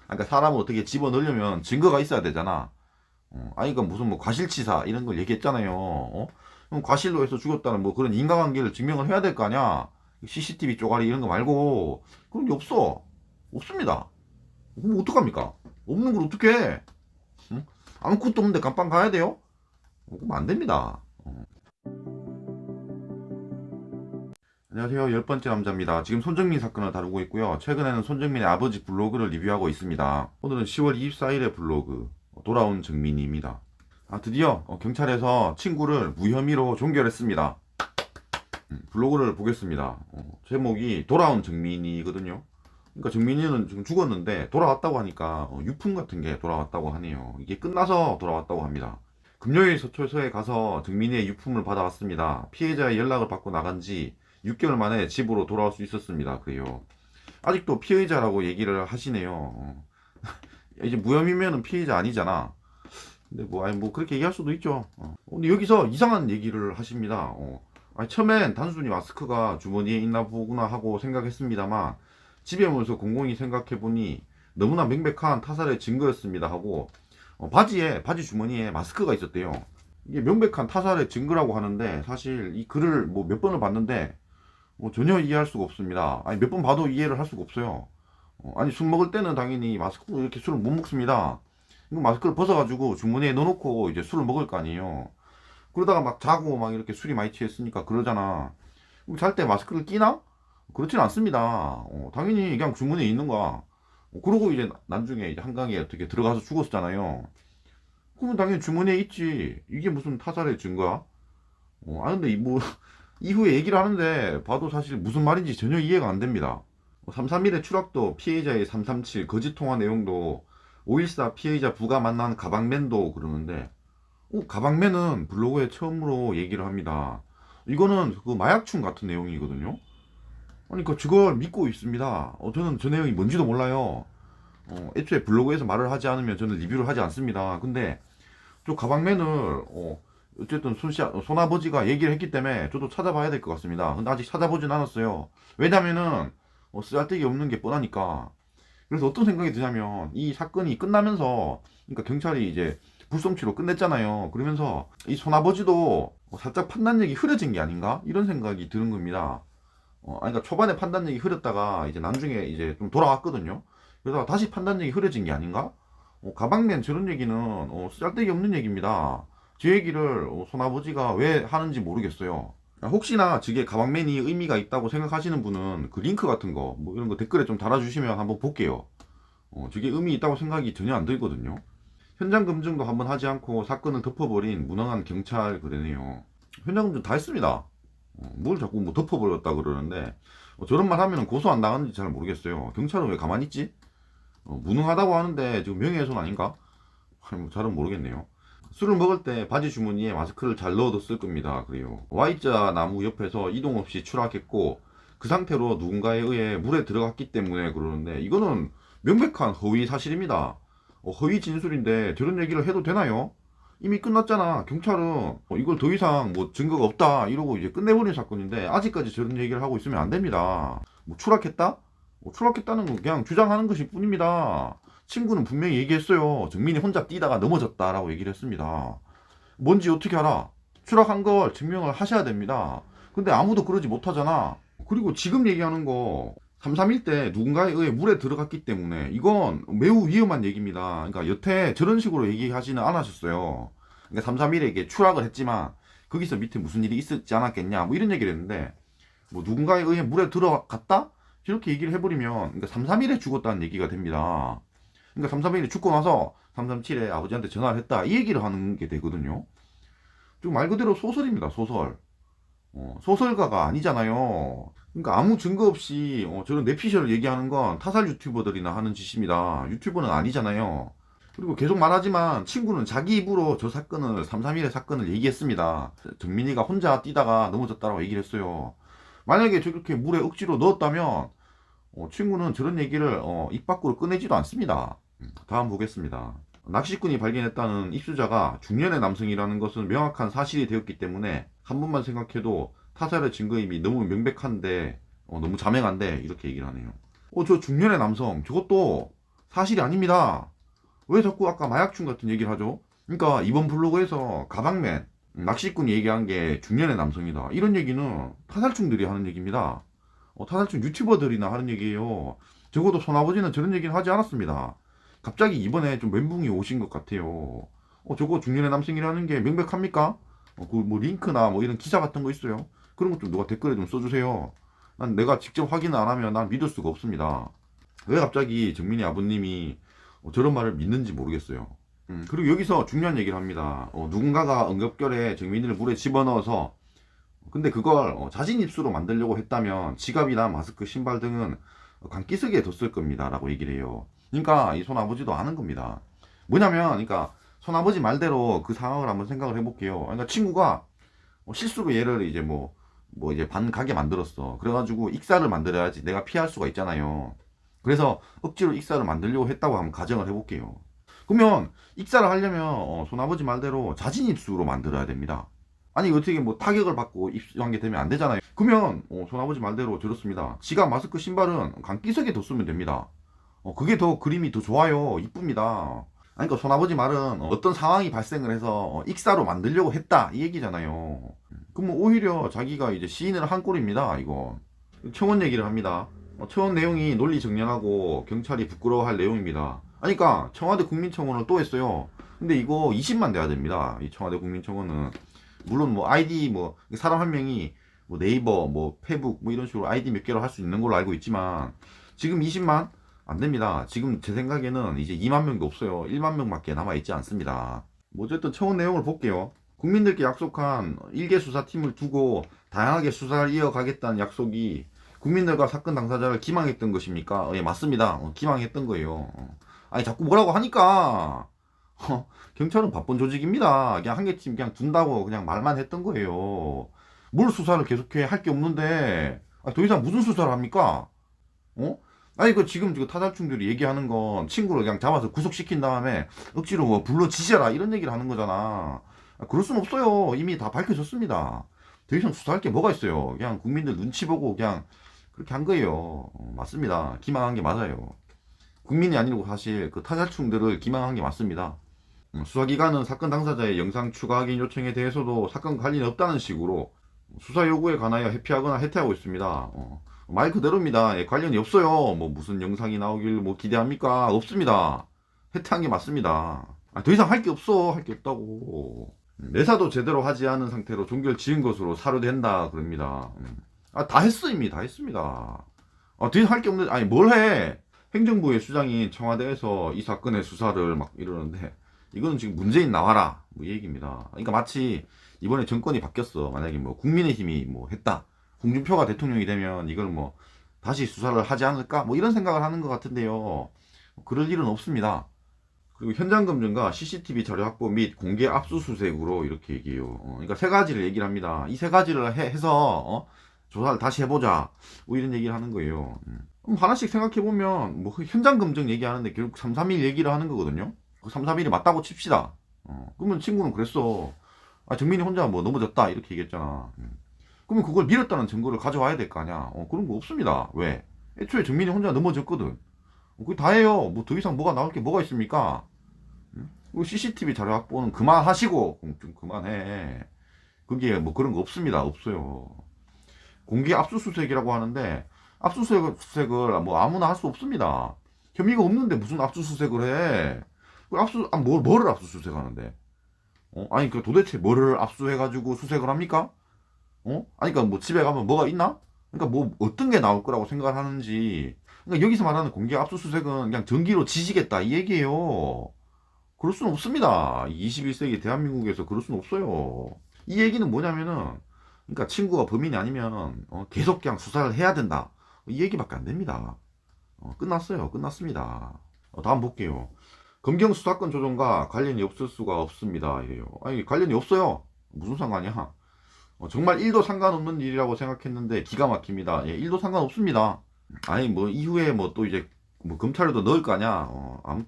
그러니까 사람을 어떻게 집어넣으려면 증거가 있어야 되잖아. 아니, 그러니까 무슨 뭐 과실치사 이런 걸 얘기했잖아요. 그럼 과실로 해서 죽였다는 뭐 그런 인과관계를 증명을 해야 될 거 아니야. CCTV 쪼가리 이런 거 말고 그런 게 없어. 없습니다. 그럼 어떡합니까? 없는 걸 어떻게 해? 응? 아무것도 없는데 감방 가야 돼요? 그럼 안 됩니다. 안녕하세요. 열 번째 남자입니다. 지금 손정민 사건을 다루고 있고요. 최근에는 손정민의 아버지 블로그를 리뷰하고 있습니다. 오늘은 10월 24일의 블로그 돌아온 정민이입니다. 드디어 경찰에서 친구를 무혐의로 종결했습니다. 블로그를 보겠습니다. 제목이 돌아온 정민이거든요. 그러니까 정민이는 지금 죽었는데 돌아왔다고 하니까 유품 같은 게 돌아왔다고 하네요. 이게 끝나서 돌아왔다고 합니다. 금요일 서초소에 가서 정민이의 유품을 받아왔습니다. 피해자의 연락을 받고 나간 지 6개월 만에 집으로 돌아올 수 있었습니다. 그래요. 아직도 피해자라고 얘기를 하시네요. 이제 무혐의면은 피해자 아니잖아. 근데 뭐, 아니, 뭐, 그렇게 얘기할 수도 있죠. 근데 여기서 이상한 얘기를 하십니다. 아니, 처음엔 단순히 마스크가 주머니에 있나 보구나 하고 생각했습니다만, 집에 오면서 곰곰이 생각해보니 너무나 명백한 타살의 증거였습니다 하고, 바지 주머니에 마스크가 있었대요. 이게 명백한 타살의 증거라고 하는데, 사실 이 글을 뭐 몇 번을 봤는데, 뭐 전혀 이해할 수가 없습니다. 아니, 몇 번 봐도 이해를 할 수가 없어요. 아니, 술 먹을 때는 당연히 마스크로 이렇게 술을 못 먹습니다. 이거 마스크를 벗어가지고 주머니에 넣어놓고 이제 술을 먹을 거 아니에요. 그러다가 막 자고 막 이렇게 술이 많이 취했으니까 그러잖아. 잘 때 마스크를 끼나? 그렇진 않습니다. 당연히 그냥 주머니에 있는 거야. 그러고 이제 나중에 이제 한강에 어떻게 들어가서 죽었잖아요. 그러면 당연히 주머니에 있지. 이게 무슨 타살의 증거야? 근데 뭐 이후에 얘기를 하는데 봐도 사실 무슨 말인지 전혀 이해가 안 됩니다. 331의 추락도 피해자의 337 거짓 통화 내용도 514 피해자 부가 만난 가방맨도 그러는데 가방맨은 블로그에 처음으로 얘기를 합니다. 이거는 그 마약충 같은 내용이거든요. 그러니까 저걸 믿고 있습니다. 저는 저 내용이 뭔지도 몰라요. 애초에 블로그에서 말을 하지 않으면 저는 리뷰를 하지 않습니다. 근데 저 가방맨을 어쨌든 손아버지가 얘기를 했기 때문에 저도 찾아봐야 될 것 같습니다. 근데 아직 찾아보진 않았어요. 왜냐면은 쓰잘데기 없는 게 뻔하니까. 그래서 어떤 생각이 드냐면 이 사건이 끝나면서 그러니까 경찰이 이제 불송치로 끝냈잖아요. 그러면서 이 손아버지도 살짝 판단력이 흐려진 게 아닌가 이런 생각이 드는 겁니다. 그러니까 초반에 판단력이 흐렸다가 이제 나중에 이제 좀 돌아왔거든요. 그래서 다시 판단력이 흐려진 게 아닌가? 가방맨 저런 얘기는 쓸데기 없는 얘기입니다. 제 얘기를 손아버지가 왜 하는지 모르겠어요. 혹시나 저게 가방맨이 의미가 있다고 생각하시는 분은 그 링크 같은 거 뭐 이런 거 댓글에 좀 달아주시면 한번 볼게요. 저게 의미 있다고 생각이 전혀 안 들거든요. 현장 검증도 한번 하지 않고 사건을 덮어버린 무능한 경찰 그러네요. 현장 검증 다 했습니다. 뭘 자꾸 뭐 덮어버렸다 그러는데 저런 말 하면 고소 안 나가는지 잘 모르겠어요. 경찰은 왜 가만히 있지? 무능하다고 하는데 지금 명예훼손 아닌가? 아니, 뭐 잘은 모르겠네요. 술을 먹을 때 바지 주머니에 마스크를 잘 넣어뒀을 겁니다. 그래요. Y자 나무 옆에서 이동 없이 추락했고 그 상태로 누군가에 의해 물에 들어갔기 때문에 그러는데 이거는 명백한 허위 사실입니다. 허위 진술인데 저런 얘기를 해도 되나요? 이미 끝났잖아. 경찰은 이걸 더 이상 뭐 증거가 없다 이러고 이제 끝내버린 사건인데 아직까지 저런 얘기를 하고 있으면 안 됩니다. 뭐 추락했다? 추락했다는 건 그냥 주장하는 것일 뿐입니다. 친구는 분명히 얘기했어요. 정민이 혼자 뛰다가 넘어졌다라고 얘기를 했습니다. 뭔지 어떻게 알아? 추락한 걸 증명을 하셔야 됩니다. 근데 아무도 그러지 못하잖아. 그리고 지금 얘기하는 거 331 때 누군가에 의해 물에 들어갔기 때문에 이건 매우 위험한 얘기입니다. 그러니까 여태 저런 식으로 얘기하지는 않으셨어요. 그러니까 331에게 추락을 했지만 거기서 밑에 무슨 일이 있었지 않았겠냐 뭐 이런 얘기를 했는데 뭐 누군가에 의해 물에 들어갔다? 이렇게 얘기를 해버리면 그러니까 331에 죽었다는 얘기가 됩니다. 그러니까 331이 죽고 나서 337에 아버지한테 전화를 했다 이 얘기를 하는 게 되거든요. 좀 말 그대로 소설입니다. 소설. 소설가가 아니잖아요. 그러니까 아무 증거 없이 저런 내피셜을 얘기하는 건 타살 유튜버들이나 하는 짓입니다. 유튜버는 아니잖아요. 그리고 계속 말하지만 친구는 자기 입으로 저 사건을 331의 사건을 얘기했습니다. 정민이가 혼자 뛰다가 넘어졌다고 얘기를 했어요. 만약에 저렇게 물에 억지로 넣었다면 친구는 저런 얘기를 입 밖으로 꺼내지도 않습니다. 다음 보겠습니다. 낚시꾼이 발견했다는 입수자가 중년의 남성이라는 것은 명확한 사실이 되었기 때문에 한 번만 생각해도 타살의 증거임이 너무 명백한데 너무 자명한데 이렇게 얘기를 하네요. 저 중년의 남성 저것도 사실이 아닙니다. 왜 자꾸 아까 마약충 같은 얘기를 하죠? 그러니까 이번 블로그에서 가방맨 낚시꾼이 얘기한 게 중년의 남성이다, 이런 얘기는 타살충들이 하는 얘기입니다. 타살충 유튜버들이나 하는 얘기예요. 적어도 손아버지는 저런 얘기는 하지 않았습니다. 갑자기 이번에 좀 멘붕이 오신 것 같아요. 저거 중년의 남성이라는 게 명백합니까? 그 뭐 링크나 뭐 이런 기사 같은 거 있어요? 그런 것 좀 누가 댓글에 좀 써주세요. 난 내가 직접 확인을 안 하면 난 믿을 수가 없습니다. 왜 갑자기 정민이 아버님이 저런 말을 믿는지 모르겠어요. 그리고 여기서 중요한 얘기를 합니다. 누군가가 응급결에 정민이를 물에 집어넣어서, 근데 그걸 자진 입수로 만들려고 했다면 지갑이나 마스크, 신발 등은 강기석에 뒀을 겁니다 라고 얘기를 해요. 그러니까 이 손아버지도 아는 겁니다. 뭐냐면, 그러니까 손아버지 말대로 그 상황을 한번 생각을 해볼게요. 그러니까 친구가 실수로 얘를 이제 뭐 이제 반가게 만들었어. 그래가지고 익사를 만들어야지 내가 피할 수가 있잖아요. 그래서 억지로 익사를 만들려고 했다고 한번 가정을 해볼게요. 그러면 익사를 하려면 손아버지 말대로 자진 입수로 만들어야 됩니다. 아니 어떻게 뭐 타격을 받고 입수한 게 되면 안 되잖아요. 그러면 손아버지 말대로 저렇습니다. 지갑, 마스크, 신발은 강기석에 뒀으면 됩니다. 그게 더 그림이 더 좋아요. 이쁩니다. 아니, 그러니까 손아버지 말은 어떤 상황이 발생을 해서 익사로 만들려고 했다 이 얘기잖아요. 그럼 오히려 자기가 이제 시인을 한 꼴입니다. 이거 청원 얘기를 합니다. 청원 내용이 논리 정연하고 경찰이 부끄러워할 내용입니다. 아니, 그러니까 청와대 국민청원을 또 했어요. 근데 이거 20만 돼야 됩니다. 이 청와대 국민청원은 물론 뭐 아이디 뭐 사람 한 명이 뭐 네이버 뭐 페북 뭐 이런 식으로 아이디 몇 개로 할 수 있는 걸로 알고 있지만 지금 20만 안 됩니다. 지금 제 생각에는 이제 2만 명도 없어요. 1만 명밖에 남아 있지 않습니다. 뭐 어쨌든 청원 내용을 볼게요. 국민들께 약속한 일개 수사팀을 두고 다양하게 수사를 이어가겠다는 약속이 국민들과 사건 당사자를 기망했던 것입니까? 예, 맞습니다. 기망했던 거예요. 아니, 자꾸 뭐라고 하니까 경찰은 바쁜 조직입니다. 그냥 한 개 팀 그냥 둔다고 그냥 말만 했던 거예요. 뭘 수사를 계속해? 할 게 없는데 더 이상 무슨 수사를 합니까? 아니, 지금 타살충들이 얘기하는 건 친구를 그냥 잡아서 구속시킨 다음에 억지로 뭐 불러 지져라 이런 얘기를 하는 거잖아. 그럴 순 없어요. 이미 다 밝혀졌습니다. 더 이상 수사할 게 뭐가 있어요. 그냥 국민들 눈치 보고 그냥 그렇게 한 거예요. 맞습니다. 기망한 게 맞아요. 국민이 아니고 사실 그 타살충들을 기망한 게 맞습니다. 수사기관은 사건 당사자의 영상 추가 확인 요청에 대해서도 사건과 관련이 없다는 식으로 수사 요구에 관하여 회피하거나 해태하고 있습니다. 말 그대로입니다. 예, 관련이 없어요. 뭐 무슨 영상이 나오길 뭐 기대합니까? 없습니다. 해태한 게 맞습니다. 더 이상 할 게 없어. 할 게 없다고. 내사도 제대로 하지 않은 상태로 종결 지은 것으로 사료된다 그럽니다. 다 했어. 이미 다 했습니다. 더 이상 할 게 없는데, 아니 뭘 해. 행정부의 수장이 청와대에서 이 사건의 수사를 막 이러는데 이거는 지금 문재인 나와라 뭐 이 얘기입니다. 그러니까 마치 이번에 정권이 바뀌었어. 만약에 뭐 국민의힘이 뭐 했다, 홍준표가 대통령이 되면 이걸 뭐 다시 수사를 하지 않을까 뭐 이런 생각을 하는 것 같은데요. 그럴 일은 없습니다. 그리고 현장 검증과 CCTV 자료 확보 및 공개 압수수색으로 이렇게 얘기해요. 그러니까 세 가지를 얘기를 합니다. 이 세 가지를 해서 조사를 다시 해보자 뭐 이런 얘기를 하는 거예요. 그럼 하나씩 생각해보면 뭐 현장 검증 얘기하는데 결국 3, 3일 얘기를 하는 거거든요. 그 3, 3일이 맞다고 칩시다. 그러면 친구는 그랬어. 정민이 혼자 뭐 넘어졌다 이렇게 얘기했잖아. 그러면 그걸 밀었다는 증거를 가져와야 될 거 아니야. 그런 거 없습니다. 왜? 애초에 정민이 혼자 넘어졌거든. 그게 다예요. 뭐 더 이상 뭐가 나올 게 뭐가 있습니까? CCTV 자료 확보는 그만하시고 좀 그만해. 그게 뭐 그런 거 없습니다. 없어요. 공개 압수수색이라고 하는데 압수수색을 뭐 아무나 할 수 없습니다. 혐의가 없는데 무슨 압수수색을 해? 뭐를 압수수색하는데? 아니 그 도대체 뭐를 압수해가지고 수색을 합니까? 아니 그러니까 뭐 집에 가면 뭐가 있나? 그러니까 뭐 어떤 게 나올 거라고 생각을 하는지. 그러니까 여기서 말하는 공개 압수수색은 그냥 전기로 지지겠다 이 얘기예요. 그럴 수는 없습니다. 21세기 대한민국에서 그럴 수는 없어요. 이 얘기는 뭐냐면은, 그러니까 친구가 범인이 아니면 계속 그냥 수사를 해야 된다 이 얘기밖에 안 됩니다. 끝났어요. 끝났습니다. 다음 볼게요. 검경 수사권 조정과 관련이 없을 수가 없습니다. 이래요. 아니 관련이 없어요. 무슨 상관이야? 정말 1도 상관없는 일이라고 생각했는데 기가 막힙니다. 예, 1도 상관없습니다. 아니 뭐 이후에 뭐 또 이제 뭐 검찰에도 넣을 거 아니야.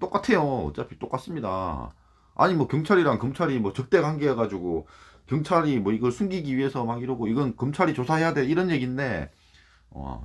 똑같아요. 어차피 똑같습니다. 아니 뭐 경찰이랑 검찰이 뭐 적대 관계해 가지고 경찰이 뭐 이걸 숨기기 위해서 막 이러고 이건 검찰이 조사해야 돼 이런 얘기인데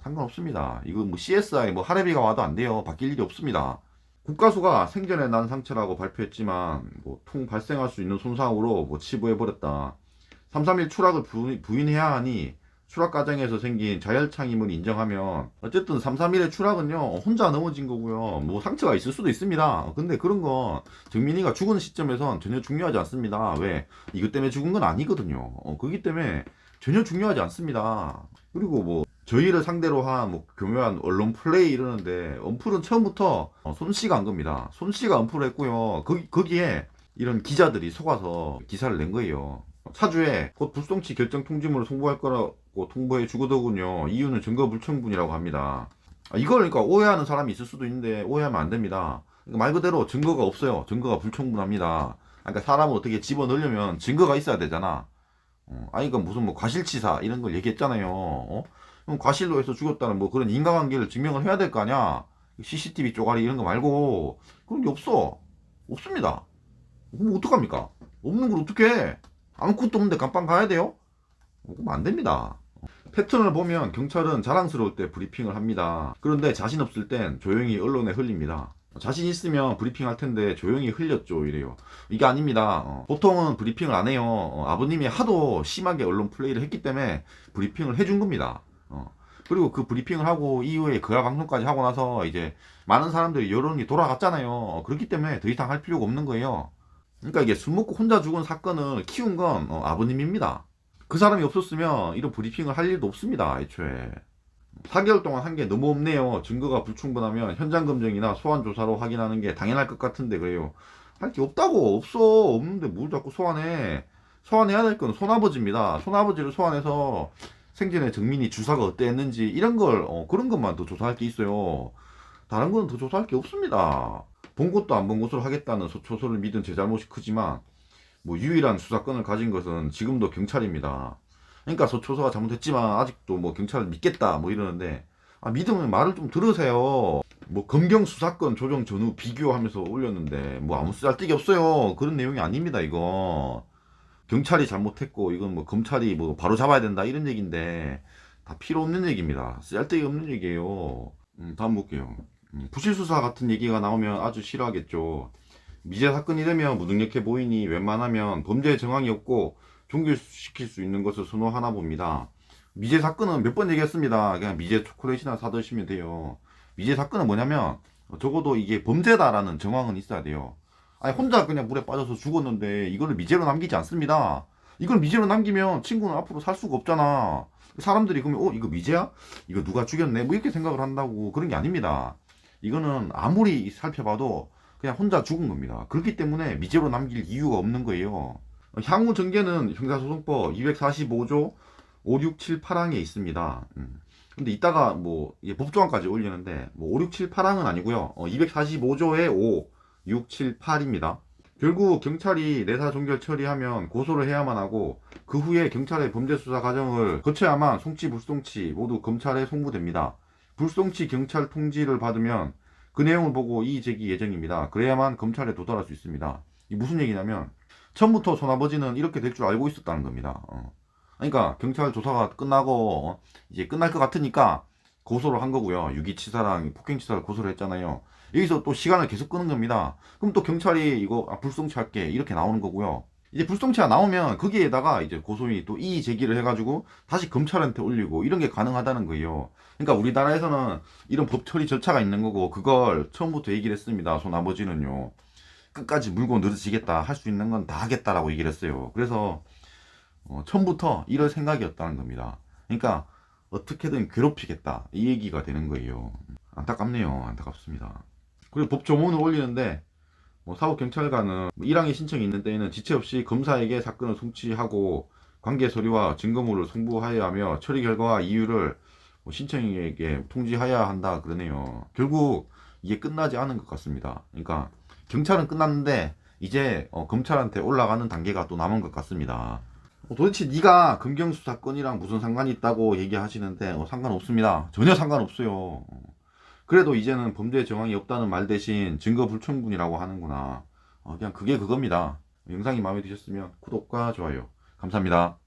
상관없습니다. 이거 뭐 CSI 뭐 할애비가 와도 안 돼요. 바뀔 일이 없습니다. 국가수가 생전에 난 상처라고 발표했지만 뭐 통 발생할 수 있는 손상으로 뭐 치부해버렸다. 331 추락을 부인해야 하니 추락 과정에서 생긴 자열창임을 인정하면 어쨌든 331의 추락은요 혼자 넘어진 거고요 뭐 상처가 있을 수도 있습니다. 근데 그런 거 정민이가 죽은 시점에선 전혀 중요하지 않습니다. 왜? 이것 때문에 죽은 건 아니거든요. 그렇기 때문에 전혀 중요하지 않습니다. 그리고 뭐 저희를 상대로 한 뭐 교묘한 언론 플레이 이러는데 언플은 처음부터 손씨가 한 겁니다. 손씨가 언플을 했고요. 거기에 이런 기자들이 속아서 기사를 낸 거예요. 차주에 곧 불송치 결정 통지문을 송부할 거라고 통보해 주거더군요. 이유는 증거 불충분이라고 합니다. 이걸 그러니까 오해하는 사람이 있을 수도 있는데 오해하면 안 됩니다. 그러니까 말 그대로 증거가 없어요. 증거가 불충분합니다. 그러니까 사람을 어떻게 집어넣으려면 증거가 있어야 되잖아. 아니 그러니까 무슨 뭐 과실치사 이런 걸 얘기했잖아요. 그럼 과실로 해서 죽였다는 뭐 그런 인과관계를 증명을 해야 될 거 아니야. CCTV 쪼가리 이런 거 말고 그런 게 없어. 없습니다. 그럼 어떡합니까? 없는 걸 어떻게 해? 아무것도 없는데 감방 가야 돼요? 그럼 안 됩니다. 패턴을 보면 경찰은 자랑스러울 때 브리핑을 합니다. 그런데 자신 없을 땐 조용히 언론에 흘립니다. 자신 있으면 브리핑 할 텐데 조용히 흘렸죠 이래요. 이게 아닙니다. 보통은 브리핑을 안 해요. 아버님이 하도 심하게 언론 플레이를 했기 때문에 브리핑을 해준 겁니다. 그리고 그 브리핑을 하고 이후에 그라 방송까지 하고 나서 이제 많은 사람들이 여론이 돌아갔잖아요. 그렇기 때문에 더 이상 할 필요가 없는 거예요. 그러니까 이게 술 먹고 혼자 죽은 사건을 키운 건 아버님입니다. 그 사람이 없었으면 이런 브리핑을 할 일도 없습니다. 애초에 4개월 동안 한 게 너무 없네요. 증거가 불충분하면 현장 검증이나 소환 조사로 확인하는 게 당연할 것 같은데 그래요. 할 게 없다고. 없어. 없는데 뭘 자꾸 소환해. 소환해야 될 건 손아버지입니다. 손아버지를 소환해서 생전에 정민이 주사가 어땠는지 이런 걸 그런 것만 더 조사할 게 있어요. 다른 건 더 조사할 게 없습니다. 본 것도 안 본 것으로 하겠다는 소초소를 믿은 제 잘못이 크지만 뭐 유일한 수사권을 가진 것은 지금도 경찰입니다. 그러니까 서초서가 잘못했지만 아직도 뭐 경찰을 믿겠다 뭐 이러는데 믿으면 말을 좀 들으세요. 뭐 검경 수사권 조정 전후 비교하면서 올렸는데 뭐 아무 쓸데기 없어요. 그런 내용이 아닙니다 이거. 경찰이 잘못했고 이건 뭐 검찰이 뭐 바로 잡아야 된다 이런 얘기인데 다 필요 없는 얘기입니다. 쓸데기 없는 얘기예요. 다음 볼게요. 부실수사 같은 얘기가 나오면 아주 싫어하겠죠. 미제 사건이 되면 무능력해 보이니 웬만하면 범죄 정황이 없고 종결시킬 수 있는 것을 선호하나 봅니다. 미제 사건은 몇 번 얘기했습니다. 그냥 미제 초콜릿이나 사드시면 돼요. 미제 사건은 뭐냐면 적어도 이게 범죄다라는 정황은 있어야 돼요. 아니 혼자 그냥 물에 빠져서 죽었는데 이거를 미제로 남기지 않습니다. 이걸 미제로 남기면 친구는 앞으로 살 수가 없잖아. 사람들이 그러면 이거 미제야? 이거 누가 죽였네? 뭐 이렇게 생각을 한다고. 그런 게 아닙니다. 이거는 아무리 살펴봐도 그냥 혼자 죽은 겁니다. 그렇기 때문에 미제로 남길 이유가 없는 거예요. 향후 전개는 형사소송법 245조 5, 6, 7, 8항에 있습니다. 근데 이따가 뭐 법조항까지 올리는데 뭐 5, 6, 7, 8항은 아니고요. 245조의 5, 6, 7, 8입니다. 결국 경찰이 내사 종결 처리하면 고소를 해야만 하고 그 후에 경찰의 범죄 수사 과정을 거쳐야만 송치 불송치 모두 검찰에 송부됩니다. 불송치 경찰 통지를 받으면 그 내용을 보고 이의 제기 예정입니다. 그래야만 검찰에 도달할 수 있습니다. 이 무슨 얘기냐면 처음부터 손아버지는 이렇게 될 줄 알고 있었다는 겁니다. 그러니까 경찰 조사가 끝나고 이제 끝날 것 같으니까 고소를 한 거고요. 유기치사랑 폭행치사를 고소를 했잖아요. 여기서 또 시간을 계속 끄는 겁니다. 그럼 또 경찰이 이거 불송치 할게 이렇게 나오는 거고요. 이제 불송치가 나오면 거기에다가 이제 고소인이 또 이의 제기를 해가지고 다시 검찰한테 올리고 이런 게 가능하다는 거예요. 그러니까 우리나라에서는 이런 법 처리 절차가 있는 거고 그걸 처음부터 얘기를 했습니다. 손아버지는요. 끝까지 물고 늘어지겠다 할 수 있는 건 다 하겠다라고 얘기를 했어요. 그래서 처음부터 이럴 생각이었다는 겁니다. 그러니까 어떻게든 괴롭히겠다 이 얘기가 되는 거예요. 안타깝네요. 안타깝습니다. 그리고 법 조문을 올리는데 뭐 사법경찰관은 1항의 신청이 있는 때에는 지체 없이 검사에게 사건을 송치하고 관계 서류와 증거물을 송부하여야 하며 처리 결과와 이유를 신청인에게 통지하여야 한다 그러네요. 결국 이게 끝나지 않은 것 같습니다. 그러니까 경찰은 끝났는데 이제 검찰한테 올라가는 단계가 또 남은 것 같습니다. 도대체 네가 검경수사권이랑 무슨 상관이 있다고 얘기하시는데 상관없습니다. 전혀 상관없어요. 그래도 이제는 범죄 정황이 없다는 말 대신 증거 불충분이라고 하는구나. 그냥 그게 그겁니다. 영상이 마음에 드셨으면 구독과 좋아요 감사합니다.